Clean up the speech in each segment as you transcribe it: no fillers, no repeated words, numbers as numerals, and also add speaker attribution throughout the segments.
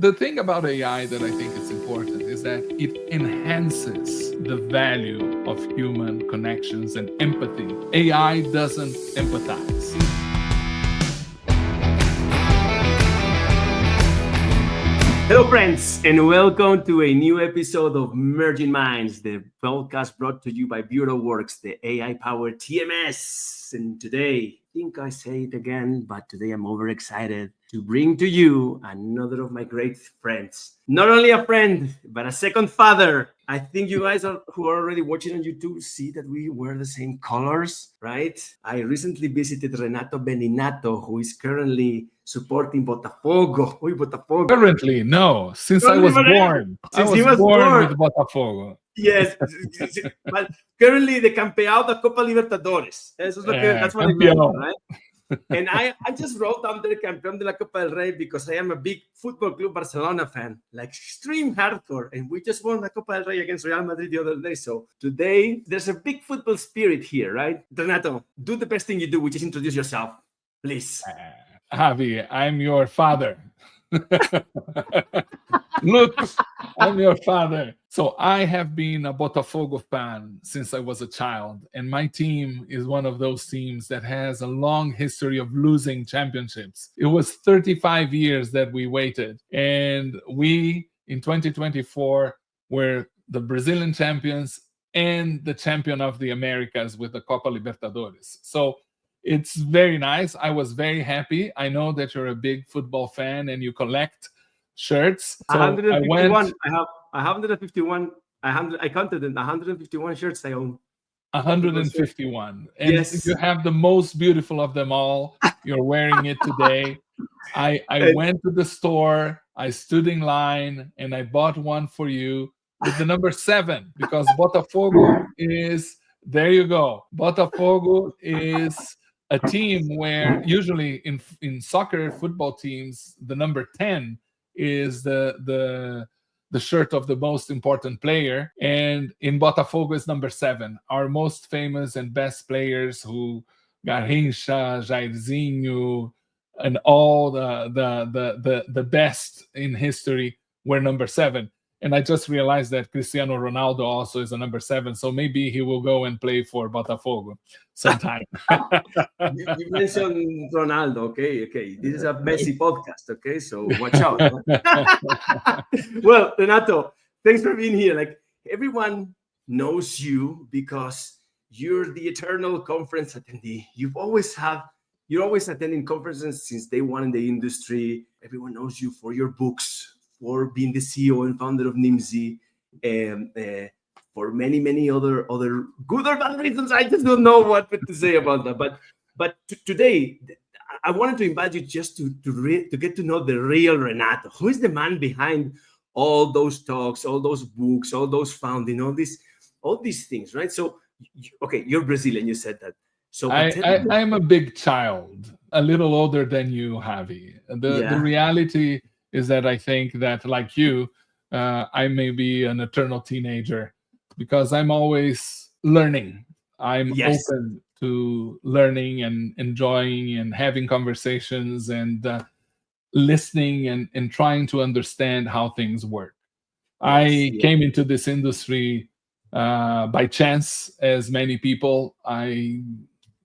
Speaker 1: The thing about AI that I think is important is that it enhances the value of human connections and empathy. AI doesn't empathize.
Speaker 2: Hello, friends, and welcome to a new episode of Merging Minds, the podcast brought to you by Bureau Works, the AI-powered TMS. And today, I think I say it again, but today I'm overexcited to bring to you another of my great friends. Not only a friend, but a second father. I think you guys who are already watching on YouTube see that we wear the same colors, right? I recently visited Renato Beninatto, who is currently supporting Botafogo. Oi, Botafogo.
Speaker 1: Currently, no. Since I was born. I
Speaker 2: Since he
Speaker 1: was
Speaker 2: was
Speaker 1: born
Speaker 2: born.
Speaker 1: with Botafogo.
Speaker 2: Yes, but currently the campeão da Copa Libertadores. Eso es lo que, that's what I meant, right? And I just wrote down the campeón de la Copa del Rey because I am a big Football Club Barcelona fan, like extreme hardcore. And we just won the Copa del Rey against Real Madrid the other day. So today, there's a big football spirit here, right? Renato, do the best thing you do, which is introduce yourself, please.
Speaker 1: Javi, I'm your father. Look, I'm your father. So I have been a Botafogo fan since I was a child, and my team is one of those teams that has a long history of losing championships. It was 35 years that we waited, and we, in 2024, were the Brazilian champions and the champion of the Americas with the Copa Libertadores. So it's very nice. I was very happy. I know that you're a big football fan and you collect shirts. So
Speaker 2: 151. I have 151. I counted it. 151 shirts I own.
Speaker 1: 151. And
Speaker 2: yes,
Speaker 1: you have the most beautiful of them all. You're wearing it today. I went to the store. I stood in line and I bought one for you with the number 7 because Botafogo is, there you go. Botafogo is a team where usually in soccer football teams, the number 10 is the shirt of the most important player, and in Botafogo is number 7. Our most famous and best players, who Garrincha, Jairzinho, and all the best in history, were number 7. And I just realized that Cristiano Ronaldo also is a number 7, so maybe he will go and play for Botafogo sometime.
Speaker 2: You mentioned Ronaldo, okay. This is a Messi podcast, okay? So watch out. Well, Renato, thanks for being here. Like, everyone knows you because you're the eternal conference attendee. You're always attending conferences since day one in the industry. Everyone knows you for your books, for being the CEO and founder of Nimdzi, and for many other good or bad reasons. I just don't know what to say about that. But today, I wanted to invite you just to get to know the real Renato. Who is the man behind all those talks, all those books, all those founding, all these things, right? So, okay, you're Brazilian. You said that. So
Speaker 1: I'm a big child, a little older than you, Javi. The reality is that I think that, like you, I may be an eternal teenager because I'm always learning. I'm open to learning and enjoying and having conversations and listening and trying to understand how things work. I came into this industry by chance, as many people.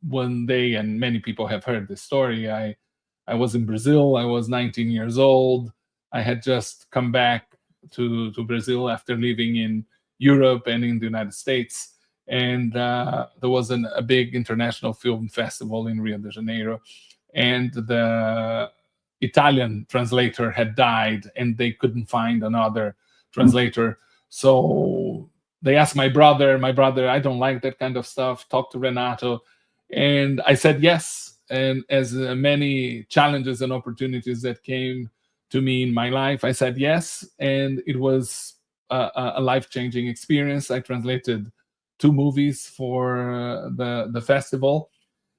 Speaker 1: One day, and many people have heard this story, I was in Brazil. I was 19 years old. I had just come back to Brazil after living in Europe and in the United States. And there was a big international film festival in Rio de Janeiro. And the Italian translator had died, and they couldn't find another translator. So they asked my brother, I don't like that kind of stuff. Talk to Renato. And I said yes. And as many challenges and opportunities that came to me in my life, I said yes. And it was a life-changing experience. I translated 2 movies for the festival.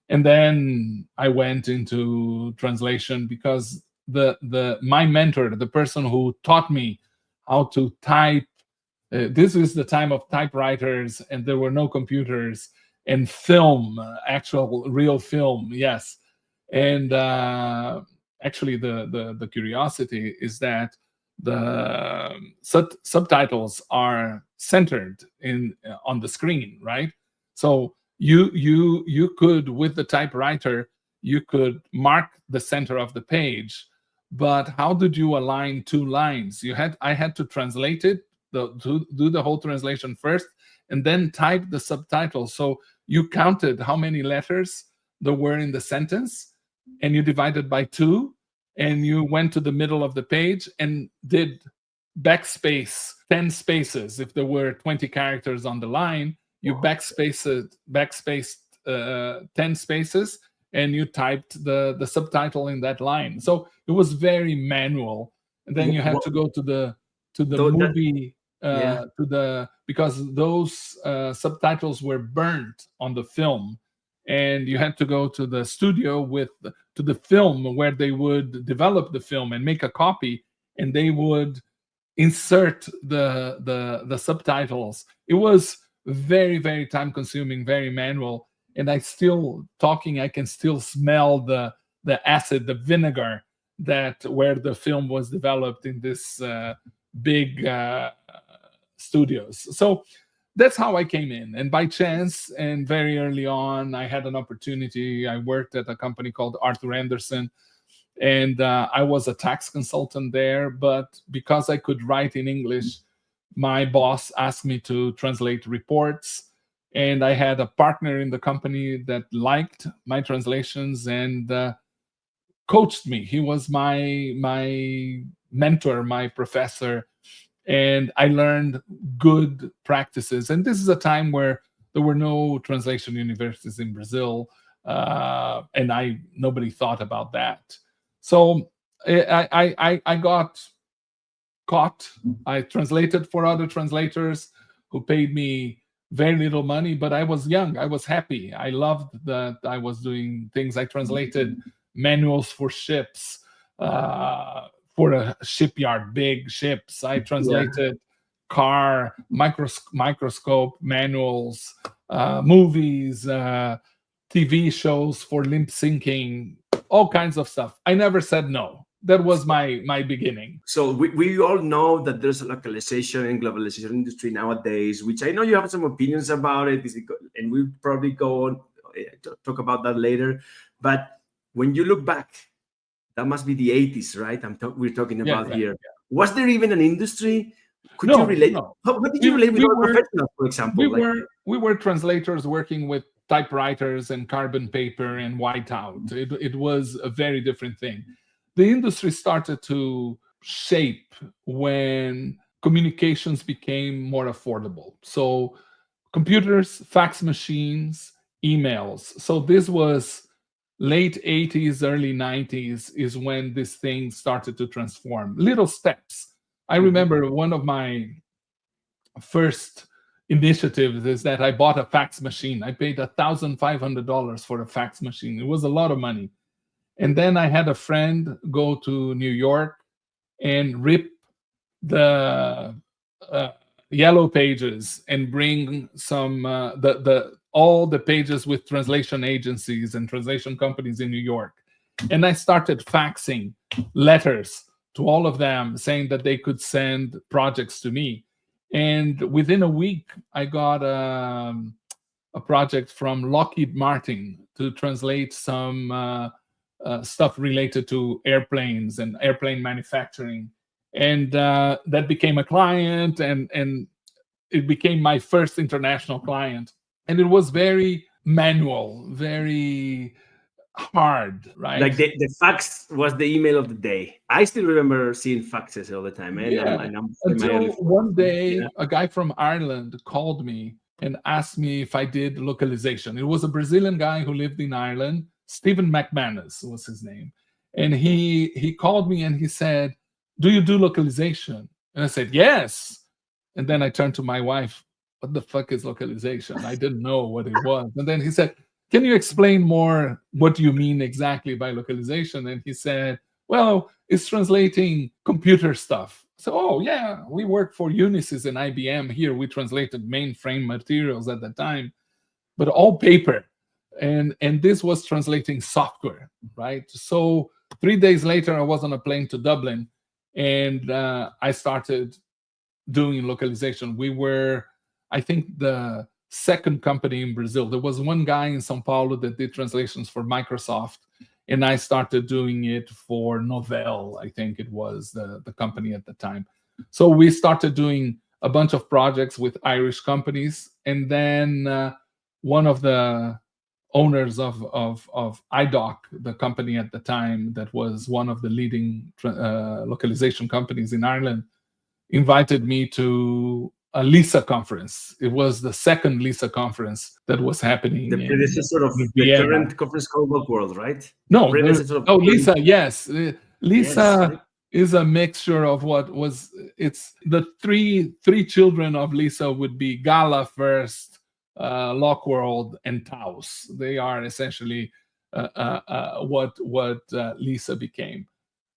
Speaker 1: And then I went into translation because my mentor, the person who taught me how to type, this was the time of typewriters, and there were no computers, and film, actual real film, yes. And actually, the curiosity is that subtitles are centered on the screen, right? So you could, with the typewriter, you could mark the center of the page, but how did you align two lines? I had to translate it, to do the whole translation first, and then type the subtitles. So you counted how many letters there were in the sentence, and you divided by two, and you went to the middle of the page and did backspace 10 spaces. If there were 20 characters on the line, you backspaced 10 spaces, and you typed the subtitle in that line. So it was very manual. And then you had to go to the movie, because those subtitles were burnt on the film, and you had to go to the studio to the film where they would develop the film and make a copy, and they would insert the subtitles. It was very, very time consuming, very manual. And I can still smell the acid, the vinegar, that where the film was developed in this big studios. So that's how I came in. And by chance, and very early on, I had an opportunity. I worked at a company called Arthur Anderson, and I was a tax consultant there. But because I could write in English, my boss asked me to translate reports. And I had a partner in the company that liked my translations and coached me. He was my mentor, my professor, and I learned good practices. And this is a time where there were no translation universities in Brazil, and nobody thought about that. So I got caught. I translated for other translators who paid me very little money, but I was young. I was happy. I loved that I was doing things. I translated manuals for ships, for a shipyard, big ships. I translated car microscope manuals, movies, TV shows for lip syncing, all kinds of stuff. I never said no. That was my beginning.
Speaker 2: So we all know that there's a localization and globalization industry nowadays, which I know you have some opinions about it, and we'll probably go on talk about that later. But when you look back, that must be the 80s, right? We're talking about here. Yeah. Was there even an industry? Could you relate? No. What did you relate with our professionals, for example?
Speaker 1: We were translators working with typewriters and carbon paper and whiteout. It was a very different thing. The industry started to shape when communications became more affordable. So computers, fax machines, emails. So this was late 80s, early 90s is when this thing started to transform. Little steps. I remember one of my first initiatives is that I bought a fax machine. I paid $1,500 for a fax machine. It was a lot of money. And then I had a friend go to New York and rip the yellow pages and bring some all the pages with translation agencies and translation companies in New York. And I started faxing letters to all of them saying that they could send projects to me. And within a week, I got a project from Lockheed Martin to translate some stuff related to airplanes and airplane manufacturing. And that became a client, and it became my first international client. And it was very manual, very hard, right?
Speaker 2: Like the fax was the email of the day. I still remember seeing faxes all the time.
Speaker 1: Until one day, a guy from Ireland called me and asked me if I did localization. It was a Brazilian guy who lived in Ireland. Stephen McManus was his name. And he called me and he said, "Do you do localization?" And I said, "Yes." And then I turned to my wife, "What the fuck is localization?" I didn't know what it was. And then he said, "Can you explain more? What do you mean exactly by localization?" And he said, "Well, it's translating computer stuff." So, "Oh yeah, we work for Unisys and IBM here. We translated mainframe materials at the time, but all paper. And this was translating software, right?" So 3 days later, I was on a plane to Dublin, and I started doing localization. We were, I think, the second company in Brazil. There was one guy in São Paulo that did translations for Microsoft, and I started doing it for Novell. I think it was the company at the time. So we started doing a bunch of projects with Irish companies, and then one of the owners of iDoc, the company at the time that was one of the leading localization companies in Ireland, invited me to a LISA conference. It was the second LISA conference that was happening.
Speaker 2: The predecessor of the current conference called World, right?
Speaker 1: No, LISA, yes. LISA is a mixture of what was, it's the three children of LISA would be Gala first, Lockworld, and Taos. They are essentially what LISA became.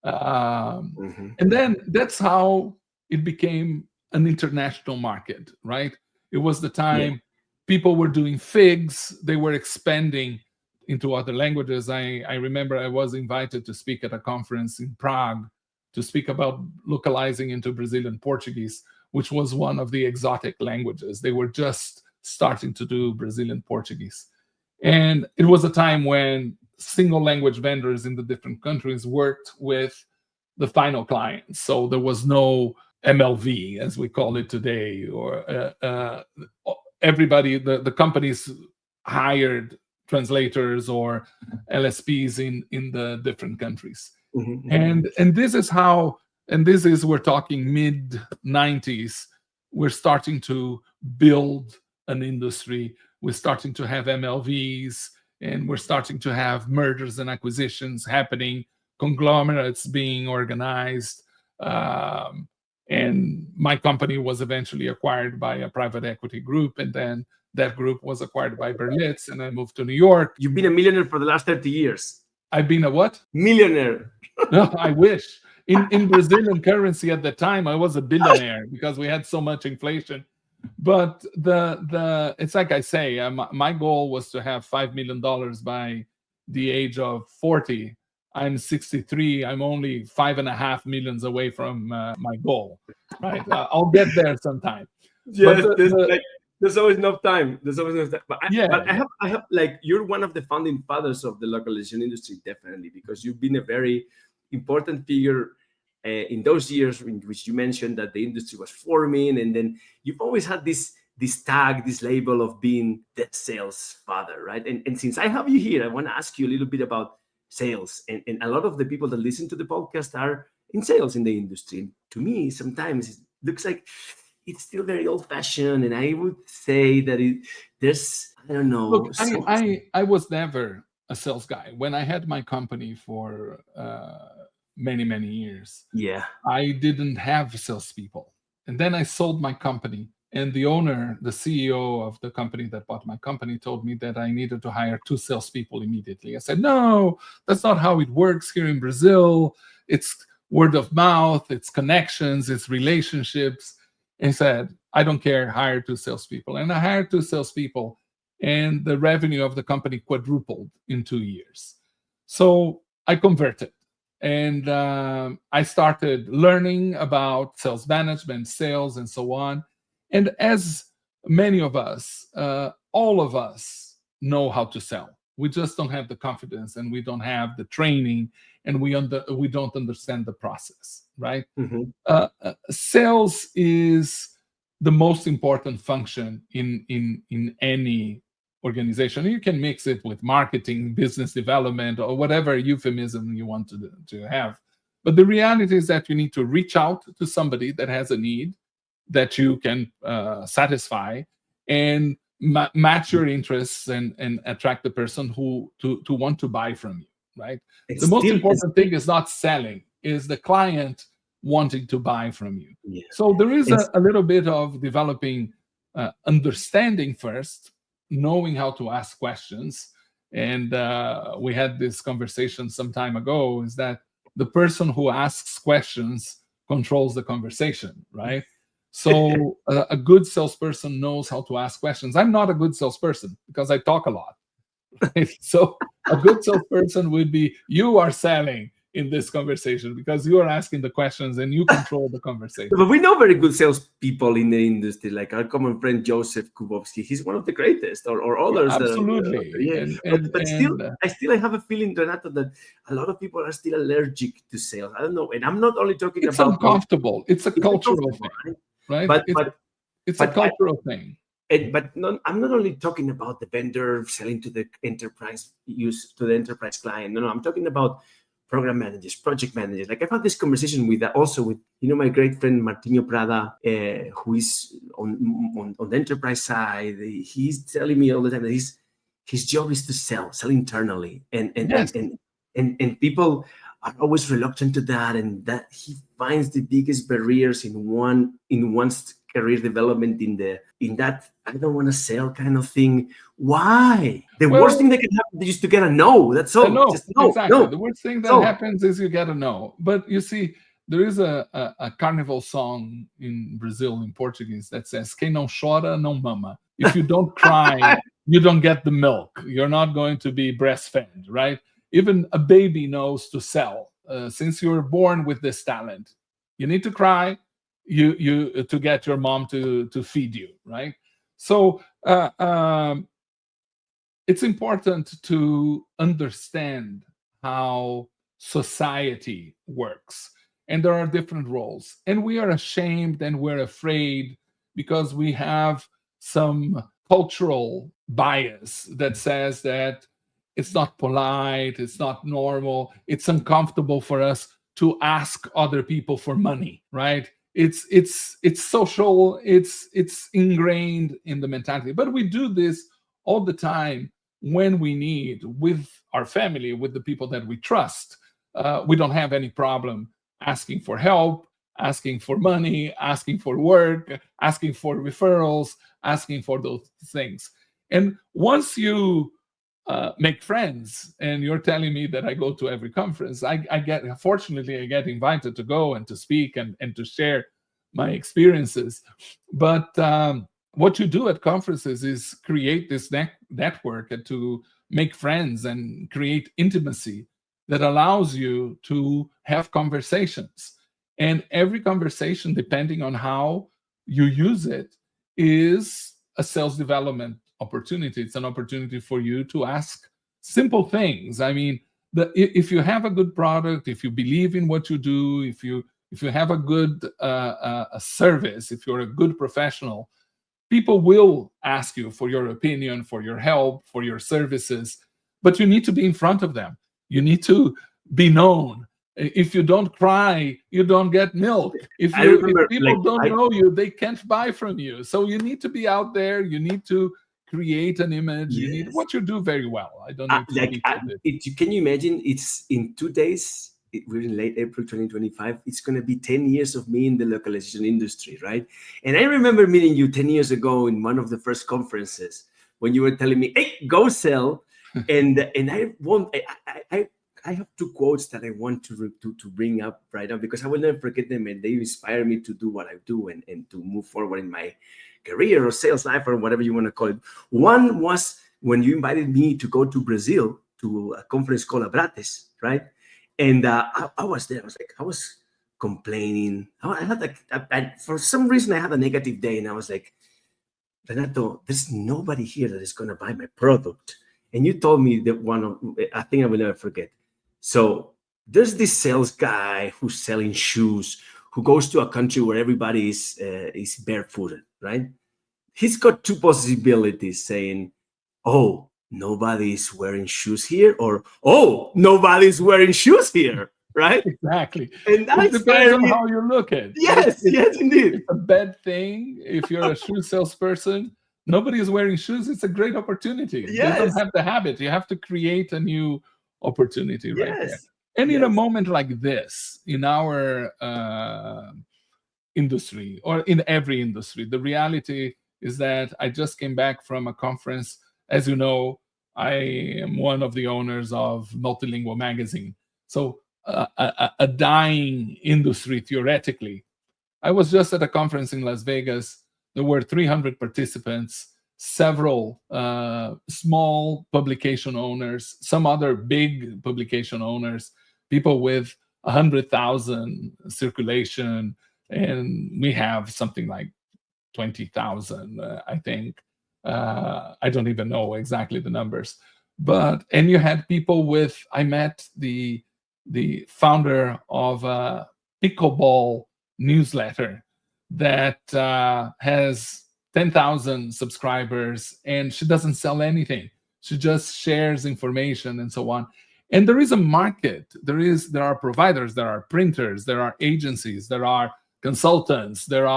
Speaker 1: And then that's how it became an international market, right? It was the time people were doing figs, they were expanding into other languages. I remember I was invited to speak at a conference in Prague to speak about localizing into Brazilian Portuguese, which was one of the exotic languages. They were just starting to do Brazilian Portuguese. And it was a time when single language vendors in the different countries worked with the final client. So there was no MLV, as we call it today, or everybody, the companies hired translators or LSPs in the different countries. And this is how, and this is, we're talking mid 90s, we're starting to build an industry. We're starting to have MLVs, and we're starting to have mergers and acquisitions happening, conglomerates being organized. And my company was eventually acquired by a private equity group, and then that group was acquired by Berlitz, and I moved to New York.
Speaker 2: You've been a millionaire for the last 30 years.
Speaker 1: I've been a what?
Speaker 2: Millionaire.
Speaker 1: No, I wish. In Brazilian currency at the time, I was a billionaire because we had so much inflation. But it's like I say, my goal was to have $5 million by the age of 40. I'm 63. I'm only 5.5 million away from my goal. Right? I'll get there sometime.
Speaker 2: Yes, there's always enough time. There's always enough time. But I have like, you're one of the founding fathers of the localization industry, definitely, because you've been a very important figure in those years in which you mentioned that the industry was forming, and then you've always had this tag, this label of being the sales father, right? And since I have you here, I want to ask you a little bit about sales. And a lot of the people that listen to the podcast are in sales in the industry. To me, sometimes it looks like it's still very old-fashioned, and I would say that there's, I don't know.
Speaker 1: Look, I was never a sales guy. When I had my company for many years, I didn't have salespeople, and then I sold my company, and the owner, the CEO of the company that bought my company, told me that I needed to hire 2 salespeople immediately. I said, no, that's not how it works here in Brazil. It's word of mouth, it's connections, it's relationships. And he said, I don't care, hire 2 salespeople. And I hired 2 salespeople, and the revenue of the company quadrupled in 2 years. So I converted, and I started learning about sales management, sales, and so on. And as many of us, all of us know how to sell. We just don't have the confidence, and we don't have the training, and we don't understand the process, right? Sales is the most important function in any organization. You can mix it with marketing, business development, or whatever euphemism you want to have. But the reality is that you need to reach out to somebody that has a need that you can satisfy, and match your interests and attract the person who to want to buy from you, right? The most important thing is not selling, is the client wanting to buy from you. So there is a little bit of developing understanding first, knowing how to ask questions. And we had this conversation some time ago, is that the person who asks questions controls the conversation, right? So a good salesperson knows how to ask questions. I'm not a good salesperson because I talk a lot. Right? So a good salesperson would be, you are selling in this conversation because you are asking the questions and you control the conversation.
Speaker 2: But we know very good salespeople in the industry, like our common friend Joseph Kubowski. He's one of the greatest, or others.
Speaker 1: Absolutely.
Speaker 2: But still, I have a feeling, Renato, that a lot of people are still allergic to sales. I don't know, and I'm not only talking
Speaker 1: it's
Speaker 2: about
Speaker 1: uncomfortable. It's a cultural thing, right?
Speaker 2: But
Speaker 1: it's a cultural thing.
Speaker 2: But I'm not only talking about the vendor selling to the enterprise client. No, I'm talking about program managers, project managers. Like I've had this conversation with my great friend Martino Prada, who is on the enterprise side. He's telling me all the time that his job is to sell internally, and people are always reluctant to that, and that he finds the biggest barriers in one's career development in that I don't want to sell kind of thing. Why? The worst thing that can happen is to get a no. That's all.
Speaker 1: No,
Speaker 2: just no,
Speaker 1: exactly.
Speaker 2: No.
Speaker 1: The worst thing that happens is you get a no. But you see, there is a carnival song in Brazil in Portuguese that says "Quem não chora não mama." If you don't cry, you don't get the milk. You're not going to be breastfed, right? Even a baby knows to sell. Since you were born with this talent, you need to cry. You to get your mom to feed you, right? So it's important to understand how society works, and there are different roles, and we are ashamed and we're afraid because we have some cultural bias that says that it's not polite, it's not normal, it's uncomfortable for us to ask other people for money, right? It's social, it's ingrained in the mentality. But we do this all the time when we need, with our family, with the people that we trust. We don't have any problem asking for help, asking for money, asking for work, asking for referrals, asking for those things. And once you make friends, and you're telling me that I go to every conference, fortunately I get invited to go and to speak and to share my experiences. But what you do at conferences is create this network and to make friends and create intimacy that allows you to have conversations. And every conversation, depending on how you use it, is a sales development opportunity. It's an opportunity for you to ask simple things. I mean, if you have a good product, if you believe in what you do, if you have a good a service, if you're a good professional, people will ask you for your opinion, for your help, for your services. But you need to be in front of them. You need to be known. If you don't cry, you don't get milk. If people don't know you, they can't buy from you. So you need to be out there. You need to create an image.
Speaker 2: Yes.
Speaker 1: You need what you do very well. I don't need to
Speaker 2: can you imagine? It's in 2 days. We're in late April 2025. It's going to be 10 years of me in the localization industry, right? And I remember meeting you 10 years ago in one of the first conferences when you were telling me, "Hey, go sell." and I have 2 quotes that I want to bring up right now because I will never forget them, and they inspire me to do what I do and to move forward in my career or sales life or whatever you want to call it. One was when you invited me to go to Brazil to a conference called Abrates, right? And I was there. I was complaining. I had for some reason I had a negative day, and I was like, "Renato, there's nobody here that is going to buy my product." And you told me that I think I will never forget. So there's this sales guy who's selling shoes, who goes to a country where everybody is barefooted, right? He's got 2 possibilities, saying, "Oh, nobody's wearing shoes here," or "Oh, nobody's wearing shoes here," right?
Speaker 1: Exactly.
Speaker 2: And that
Speaker 1: it depends on how you look at it.
Speaker 2: Yes, indeed.
Speaker 1: It's a bad thing if you're a shoe salesperson. Nobody is wearing shoes. It's a great opportunity.
Speaker 2: Yes.
Speaker 1: They don't have the habit. You have to create a new opportunity right there. And in a moment like this, in our industry, or in every industry, the reality is that I just came back from a conference. As you know, I am one of the owners of Multilingual Magazine. So a dying industry, theoretically. I was just at a conference in Las Vegas. There were 300 participants, several small publication owners, some other big publication owners, people with 100,000 circulation, and we have something like 20,000, I think. I don't even know exactly the numbers, and you had people with. I met the founder of a pickleball newsletter that has 10,000 subscribers, and she doesn't sell anything. She just shares information and so on. And there is a market. There are providers, there are printers, there are agencies, there are consultants, there's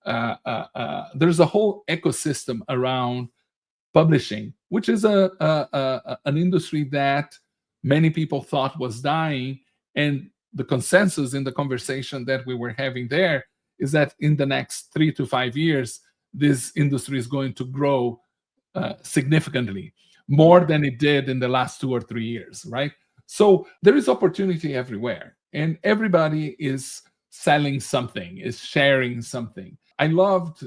Speaker 1: a whole ecosystem around publishing, which is an industry that many people thought was dying. And the consensus in the conversation that we were having there is that in the next 3 to 5 years, this industry is going to grow significantly, more than it did in the last 2 or 3 years, right? So there is opportunity everywhere, and everybody is selling something, is sharing something. I loved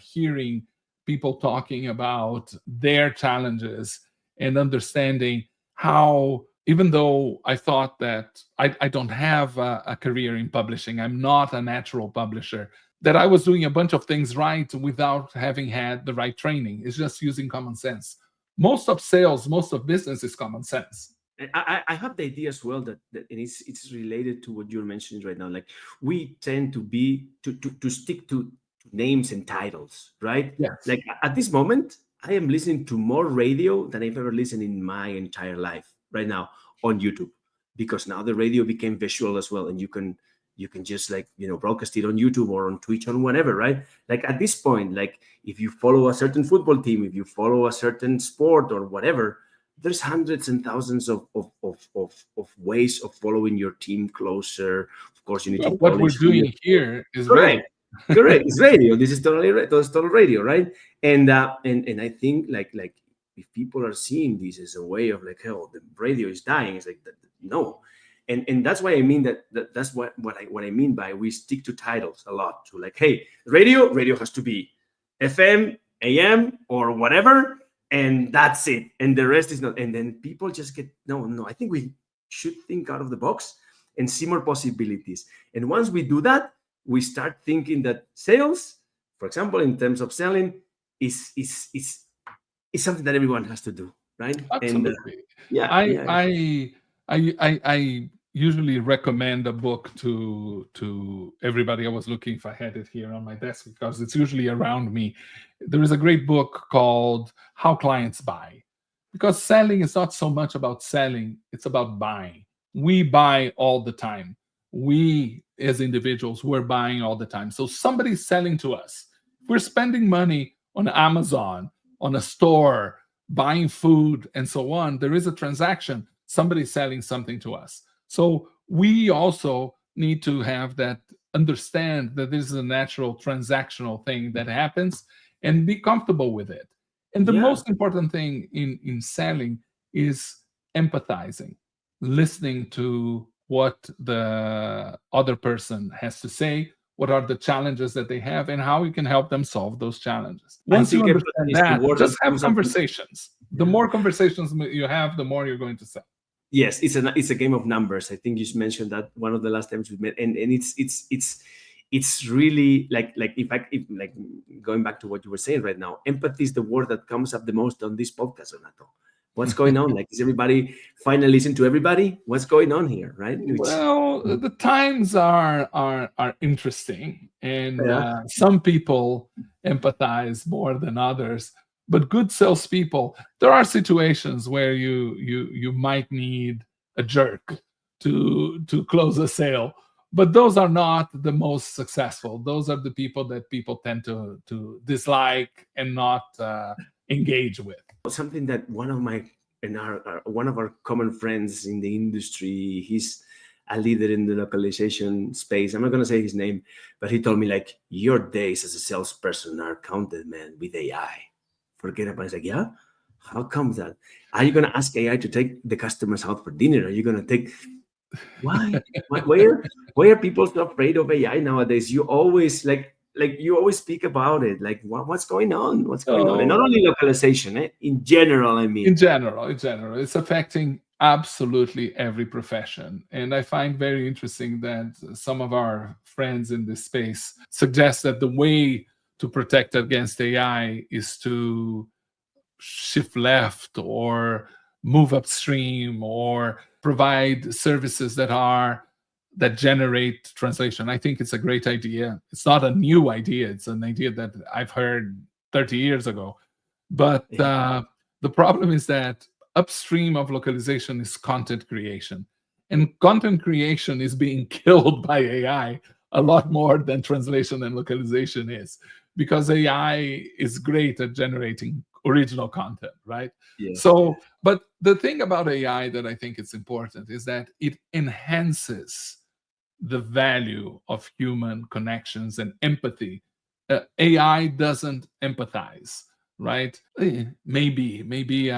Speaker 1: hearing people talking about their challenges and understanding how, even though I thought that I don't have a career in publishing, I'm not a natural publisher, that I was doing a bunch of things right without having had the right training. It's just using common sense. Most of sales, most of business is common sense.
Speaker 2: I have the idea as well that and it's related to what you're mentioning right now. Like, we tend to stick to names and titles, right?
Speaker 1: Yes.
Speaker 2: Like, at this moment, I am listening to more radio than I've ever listened in my entire life right now on YouTube, because now the radio became visual as well, and you can just, like, broadcast it on YouTube or on Twitch or whatever, right? Like, at this point, like, if you follow a certain football team, if you follow a certain sport or whatever, there's hundreds and thousands of ways of following your team closer. Of course, you need to.
Speaker 1: What we're doing here is
Speaker 2: correct. Correct. It's radio. This is total radio, right? And I think like if people are seeing this as a way of, like, oh, the radio is dying, it's like, no. And that's why I mean that's what I mean by we stick to titles a lot. So, like, hey, radio has to be FM, AM, or whatever, and that's it. And the rest is not. And then people just get, no, I think we should think out of the box and see more possibilities. And once we do that, we start thinking that sales, for example, in terms of selling, is something that everyone has to do, right?
Speaker 1: Absolutely.
Speaker 2: And,
Speaker 1: I usually recommend a book to everybody. I was looking if I had it here on my desk, because it's usually around me. There is a great book called How Clients Buy, because selling is not so much about selling, it's about buying. We buy all the time. We as individuals, we're buying all the time. So somebody's selling to us. If we're spending money on Amazon, on a store, buying food and so on, there is a transaction. Somebody's selling something to us. So we also need to have that, understand that this is a natural transactional thing that happens, and be comfortable with it. And the most important thing in selling is empathizing, listening to what the other person has to say, what are the challenges that they have, and how you can help them solve those challenges. Once you understand that, just have conversations. The more conversations you have, the more you're going to sell.
Speaker 2: Yes, it's a game of numbers. I think you mentioned that one of the last times we met, and it's really like going back to what you were saying right now. Empathy is the word that comes up the most on this podcast, Renato. What's going on? Like, is everybody finally listening to everybody? What's going on here, right?
Speaker 1: Well, the times are interesting, and some people empathize more than others. But good salespeople, there are situations where you might need a jerk to close a sale, but those are not the most successful. Those are the people that people tend to dislike and not engage with.
Speaker 2: Something that one of our common friends in the industry, he's a leader in the localization space. I'm not going to say his name, but he told me, like, your days as a salesperson are counted, man, with AI. Forget about it. It's like, yeah, how comes that? Are you going to ask AI to take the customers out for dinner? Are you going to take... Why are people so afraid of AI nowadays? You always you always speak about it. Like, what's going on? What's going on? And not only localization, in general, I mean.
Speaker 1: In general, it's affecting absolutely every profession. And I find very interesting that some of our friends in this space suggest that the way to protect against AI is to shift left or move upstream or provide services that generate translation. I think it's a great idea. It's not a new idea. It's an idea that I've heard 30 years ago. But the problem is that upstream of localization is content creation. And content creation is being killed by AI a lot more than translation and localization is, because AI is great at generating original content, right?
Speaker 2: Yeah.
Speaker 1: So, but the thing about AI that I think is important is that it enhances the value of human connections and empathy. AI doesn't empathize, right? Maybe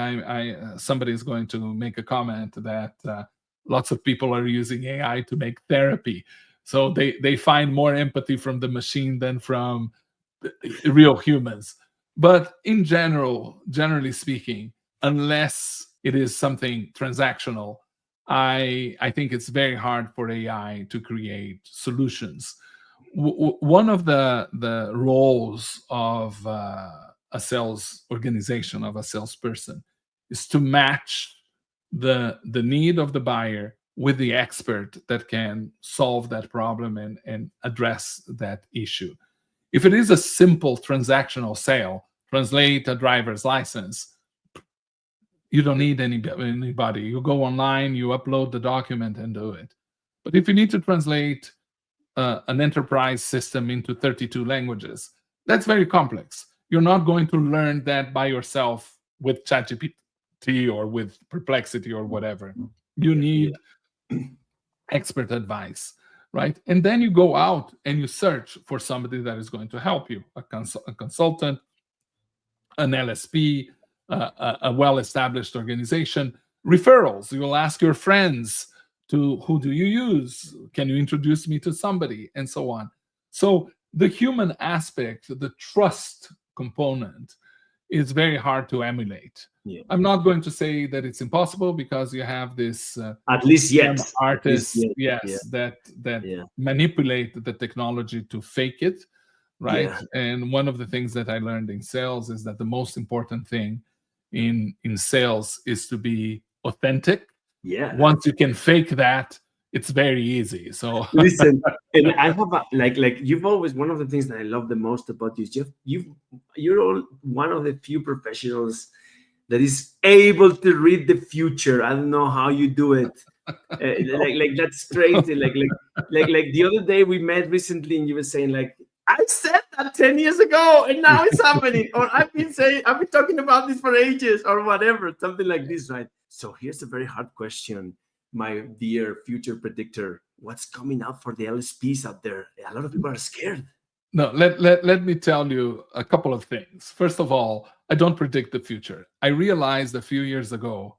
Speaker 1: somebody is going to make a comment that lots of people are using AI to make therapy, so they find more empathy from the machine than from real humans. But in general, generally speaking, unless it is something transactional, I think it's very hard for AI to create solutions. One of the roles of a sales organization, of a salesperson, is to match the need of the buyer with the expert that can solve that problem and address that issue. If it is a simple transactional sale, translate a driver's license, you don't need anybody. You go online, you upload the document and do it. But if you need to translate an enterprise system into 32 languages, that's very complex. You're not going to learn that by yourself with ChatGPT or with Perplexity or whatever. You need expert advice, right? And then you go out and you search for somebody that is going to help you, a consultant, an LSP, a well-established organization. Referrals, you'll ask your friends, to who do you use? Can you introduce me to somebody? And so on. So the human aspect, the trust component, is very hard to emulate.
Speaker 2: Yeah.
Speaker 1: I'm not going to say that it's impossible, because you have this
Speaker 2: at least yet
Speaker 1: artists,
Speaker 2: yet.
Speaker 1: yes, that manipulate the technology to fake it, right? And one of the things that I learned in sales is that the most important thing in sales is to be authentic. Once you can fake that, it's very easy. So
Speaker 2: listen, and I have like you've always, one of the things that I love the most about you is you're all one of the few professionals that is able to read the future. I don't know how you do it. Like that's crazy. Like the other day we met recently, and you were saying like, I said that 10 years ago, and now it's happening. Or I've been talking about this for ages, or whatever, something like this, right? So here's a very hard question, my dear future predictor. What's coming out for the LSPs out there? A lot of people are scared.
Speaker 1: No, let me tell you a couple of things. First of all, I don't predict the future. I realized a few years ago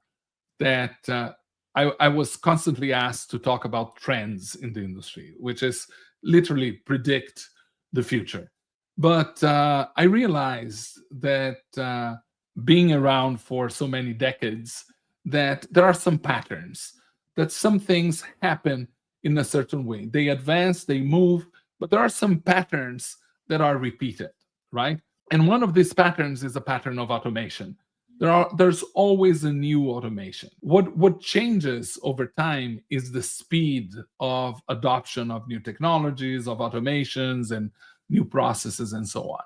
Speaker 1: that I was constantly asked to talk about trends in the industry, which is literally predict the future. But I realized that being around for so many decades, that there are some patterns, that some things happen in a certain way. They advance, they move, but there are some patterns that are repeated, right? And one of these patterns is a pattern of automation. There's always a new automation. What changes over time is the speed of adoption of new technologies, of automations, and new processes, and so on.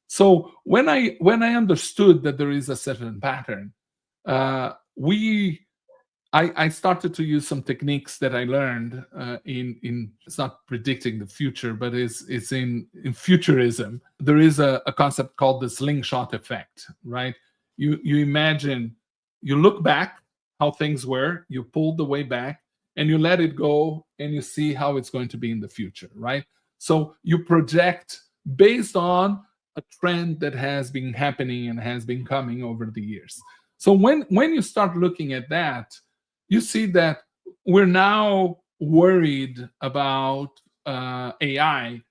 Speaker 1: So when I understood that there is a certain pattern, I started to use some techniques that I learned in it's not predicting the future, but it's in futurism. There is a concept called the slingshot effect, right? You imagine, you look back how things were, you pull the way back, and you let it go, and you see how it's going to be in the future, right? So you project based on a trend that has been happening and has been coming over the years. So when you start looking at that, you see that we're now worried about AI,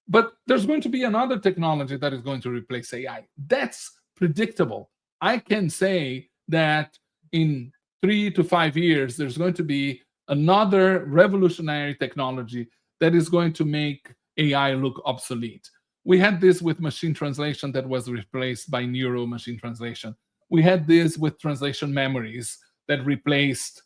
Speaker 1: but there's going to be another technology that is going to replace AI. That's predictable. I can say that in 3 to 5 years, there's going to be another revolutionary technology that is going to make AI look obsolete. We had this with machine translation that was replaced by neuro machine translation. We had this with translation memories that replaced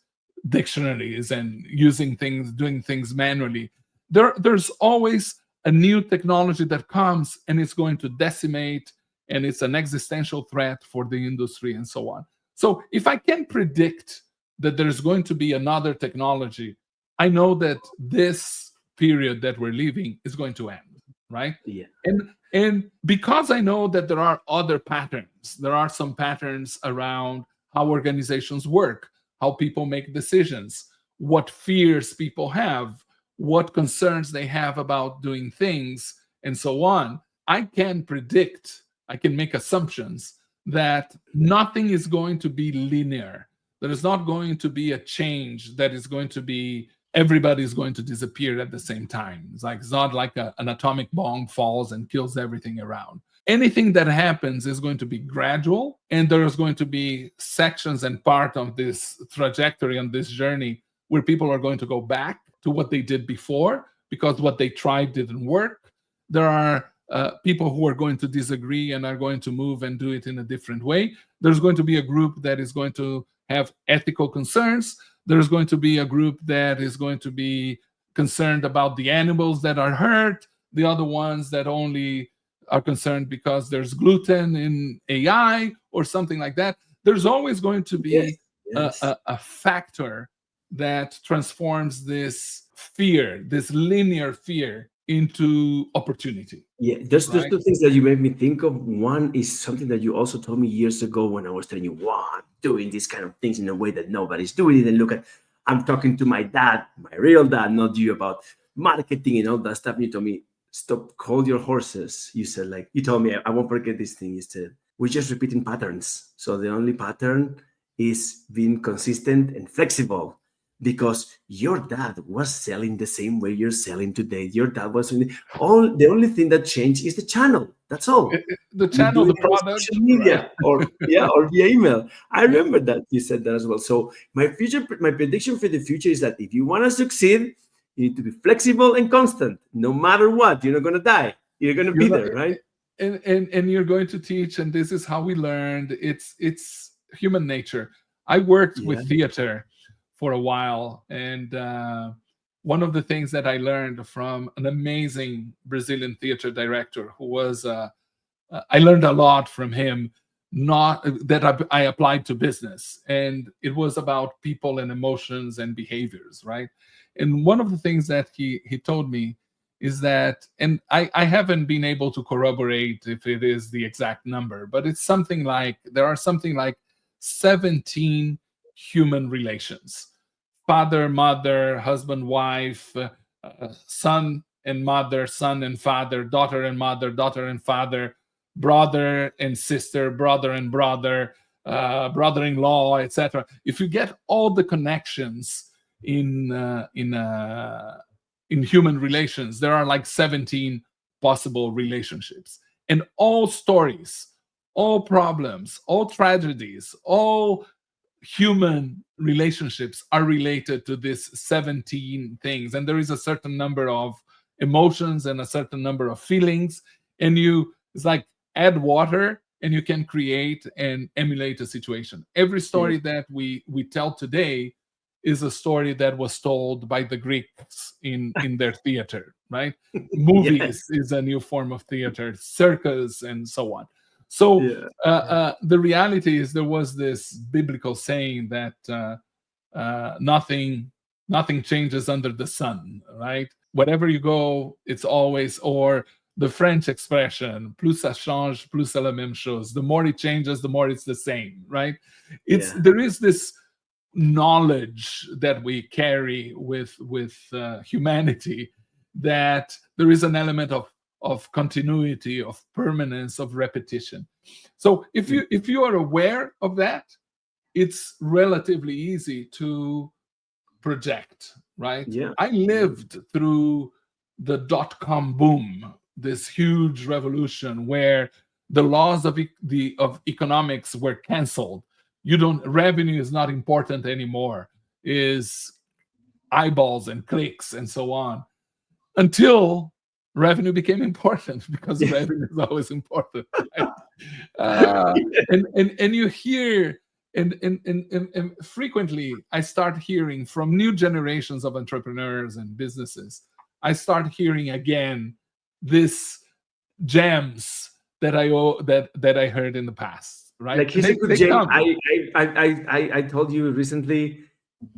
Speaker 1: dictionaries and doing things manually. There's always a new technology that comes and it's going to decimate, and it's an existential threat for the industry and so on. So if I can predict that there's going to be another technology, I know that this period that we're living is going to end, right?
Speaker 2: Yeah.
Speaker 1: And because I know that there are other patterns, there are some patterns around how organizations work, how people make decisions, what fears people have, what concerns they have about doing things, and so on. I can make assumptions that nothing is going to be linear. There is not going to be a change that is going to be everybody's going to disappear at the same time. It's not like an atomic bomb falls and kills everything around. Anything that happens is going to be gradual, and there is going to be sections and part of this trajectory on this journey where people are going to go back to what they did before because what they tried didn't work. There are people who are going to disagree and are going to move and do it in a different way. There's going to be a group that is going to have ethical concerns. There's going to be a group that is going to be concerned about the animals that are hurt, the other ones that only are concerned because there's gluten in AI or something like that. There's always going to be a factor that transforms this fear, this linear fear, into opportunity.
Speaker 2: Yeah, there's two things that you made me think of. One is something that you also told me years ago when I was telling you, wow, I'm doing these kind of things in a way that nobody's doing it. And look at, I'm talking to my dad, my real dad, not you, about marketing and all that stuff. And you told me, stop, hold your horses. You said, like, you told me, I won't forget this thing. You said, we're just repeating patterns. So the only pattern is being consistent and flexible. Because your dad was selling the same way you're selling today. Your dad was the only thing that changed is the channel. That's all.
Speaker 1: The channel, the product,
Speaker 2: social media, right? or via email. I remember that you said that as well. So my prediction for the future is that if you want to succeed, you need to be flexible and constant. No matter what, you're not going to die. You're going to be there, right?
Speaker 1: And you're going to teach. And this is how we learned. It's human nature. I worked with theater for a while, and one of the things that I learned from an amazing Brazilian theater director who was I learned a lot from him, not that I applied to business, and it was about people and emotions and behaviors, right? And one of the things that he told me is that, and I haven't been able to corroborate if it is the exact number, but it's something like, there are something like 17 human relations: father, mother, husband, wife, son and mother, son and father, daughter and mother, daughter and father, brother and sister, brother and brother, brother-in-law, etc. If you get all the connections in human relations, there are like 17 possible relationships, and all stories, all problems, all tragedies, all human relationships are related to this 17 things. And there is a certain number of emotions and a certain number of feelings, and it's like add water and you can create and emulate a situation. Every story that we tell today is a story that was told by the Greeks in their theater, right? Movies is a new form of theater, circus, and so on. So the reality is, there was this biblical saying that nothing changes under the sun, right? Wherever you go, it's always, or the French expression, plus ça change, plus c'est la même chose. The more it changes, the more it's the same, right? There is this knowledge that we carry with humanity, that there is an element of continuity, of permanence, of repetition. So if you are aware of that, it's relatively easy to project, right? I lived through the dot-com boom, this huge revolution where the laws of economics were canceled, revenue is not important anymore, is eyeballs and clicks and so on, until revenue became important, because revenue is always important, right? And you hear, and frequently I start hearing from new generations of entrepreneurs and businesses, I start hearing again this gems that I heard in the past, right?
Speaker 2: Like he's a good
Speaker 1: They
Speaker 2: gem.
Speaker 1: come.
Speaker 2: I told you recently,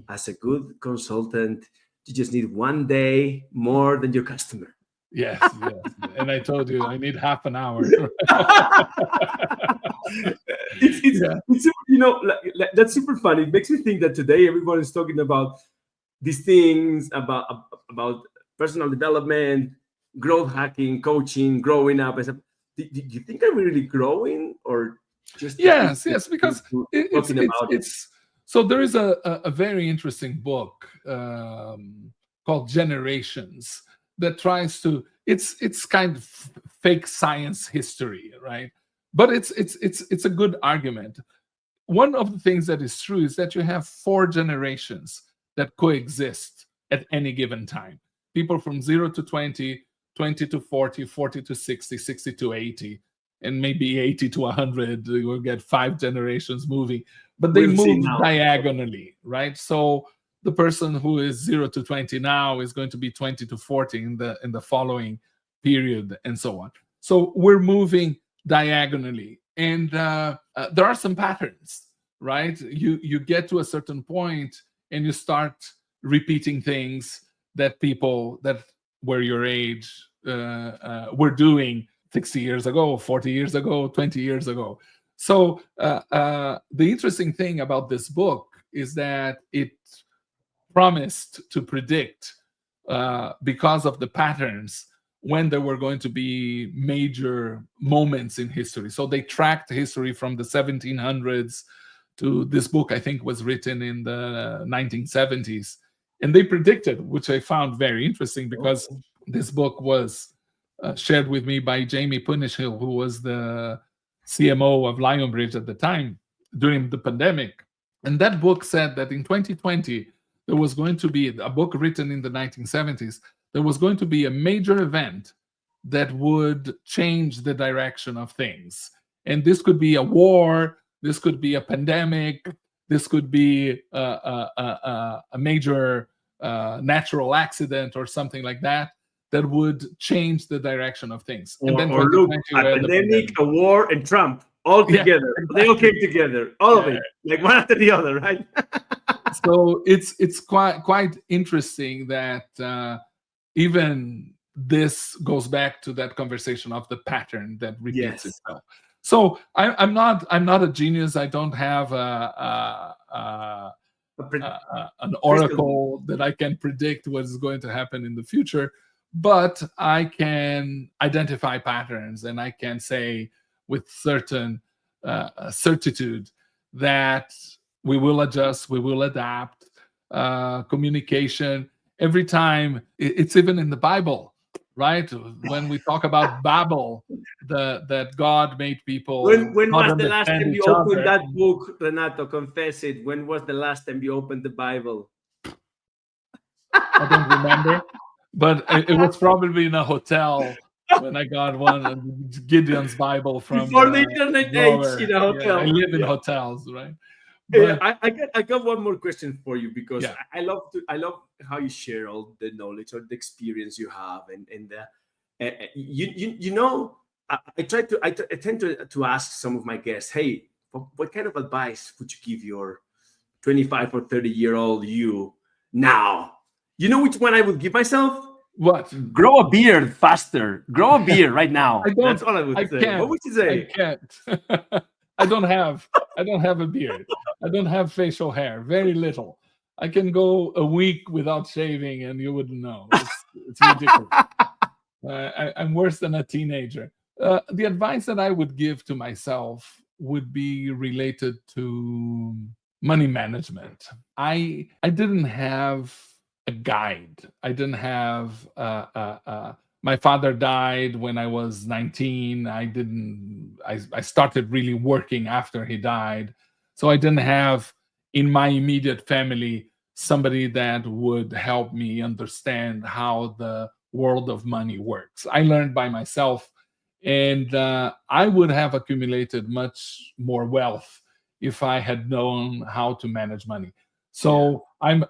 Speaker 2: as a good consultant, you just need one day more than your customer.
Speaker 1: Yes, yes. And I told you I need half an hour. Yeah.
Speaker 2: It's that's super funny. It makes me think that today everyone is talking about these things about personal development, growth hacking, coaching, growing up. Do you think I'm really growing, or just
Speaker 1: Yes, yes, because
Speaker 2: talking about it?
Speaker 1: it's so there is a very interesting book called Generations that tries to, it's kind of fake science history, right? But it's a good argument. One of the things that is true is that you have 4 generations that coexist at any given time. People from 0 to 20, 20 to 40, 40 to 60, 60 to 80, and maybe 80 to 100. You will get 5 generations moving, but they
Speaker 2: We'll see
Speaker 1: move
Speaker 2: now.
Speaker 1: diagonally, right? So the person who is 0 to 20 now is going to be 20 to 40 in the following period, and so on. So we're moving diagonally, and there are some patterns, right? You get to a certain point and you start repeating things that people that were your age were doing 60 years ago, 40 years ago, 20 years ago. So the interesting thing about this book is that it promised to predict, because of the patterns, when there were going to be major moments in history. So they tracked history from the 1700s to this book, I think, was written in the 1970s. And they predicted, which I found very interesting, because this book was shared with me by Jamie Punishhill, who was the CMO of Lionbridge at the time during the pandemic. And that book said that in 2020, there was going to be a book written in the 1970s. There was going to be a major event that would change the direction of things. And this could be a war, this could be a pandemic, this could be a major natural accident or something like that, that would change the direction of things.
Speaker 2: Or,
Speaker 1: And then
Speaker 2: or look,
Speaker 1: 2020,
Speaker 2: a pandemic, a war, and Trump all together.
Speaker 1: Yeah, exactly.
Speaker 2: They all came together, all of it, like one after the other, right?
Speaker 1: So it's quite interesting that even this goes back to that conversation of the pattern that repeats itself. So I'm not a genius. I don't have an oracle that I can predict what is going to happen in the future, but I can identify patterns, and I can say with certain certitude that we will adjust, we will adapt. Communication, every time, it's even in the Bible, right? When we talk about Babel, that God made people.
Speaker 2: When
Speaker 1: not
Speaker 2: was the last
Speaker 1: understand
Speaker 2: time you
Speaker 1: each
Speaker 2: opened
Speaker 1: other.
Speaker 2: that book, Renato? Confess it. When was the last time you opened the Bible?
Speaker 1: I don't remember, but it was probably in a hotel when I got one, Gideon's Bible from
Speaker 2: Before the internet
Speaker 1: drawer.
Speaker 2: age in a hotel.
Speaker 1: Yeah, I live in hotels, right? But
Speaker 2: I got one more question for you, because
Speaker 1: Yeah.
Speaker 2: I love how you share all the knowledge or the experience you have, and you know, I tend to ask some of my guests, hey, what kind of advice would you give your 25 or 30-year-old you now? You know which one I would give myself?
Speaker 1: What?
Speaker 2: Grow a beard faster. Grow a beard right now. That's all I would say.
Speaker 1: Can't.
Speaker 2: What would you say?
Speaker 1: I can't. I don't have a beard. I don't have facial hair. Very little. I can go a week without shaving and you wouldn't know. It's ridiculous. I'm worse than a teenager. The advice that I would give to myself would be related to money management. I didn't have a guide. I didn't have my father died when I was 19. I started really working after he died. So I didn't have in my immediate family somebody that would help me understand how the world of money works. I learned by myself, and I would have accumulated much more wealth if I had known how to manage money. So I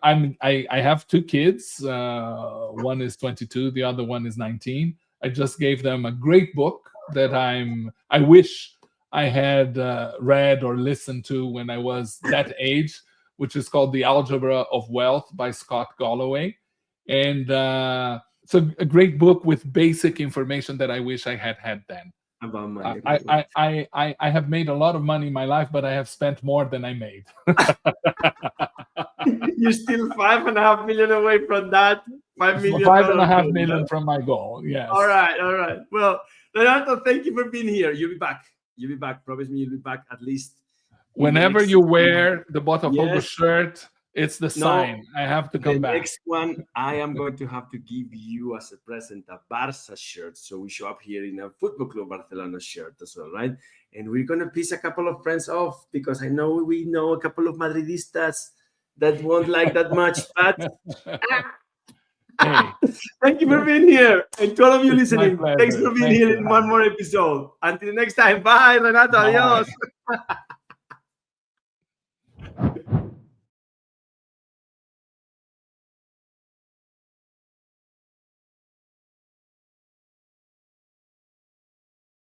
Speaker 1: have two kids. One is 22, the other one is 19. I just gave them a great book that I wish I had read or listened to when I was that age, which is called The Algebra of Wealth by Scott Galloway. And it's a great book with basic information that I wish I had had then.
Speaker 2: About money.
Speaker 1: I have made a lot of money in my life, but I have spent more than I made.
Speaker 2: You're still 5.5 million away from that. $5 million.
Speaker 1: $5.5 million from my goal. Yes.
Speaker 2: All right. Well, Renato, thank you for being here. You'll be back. Promise me you'll be back at least.
Speaker 1: Whenever you wear the Botafogo shirt, it's the sign. I have to come back.
Speaker 2: The next one, I am going to have to give you as a present a Barça shirt. So we show up here in a Football Club Barcelona shirt as well, right? And we're going to piss a couple of friends off because I know we know a couple of Madridistas that won't like that much. But
Speaker 1: hey,
Speaker 2: thank you for being here. And to all of you listening, thanks for being here in one more episode. Until next time. Bye, Renato. Adios.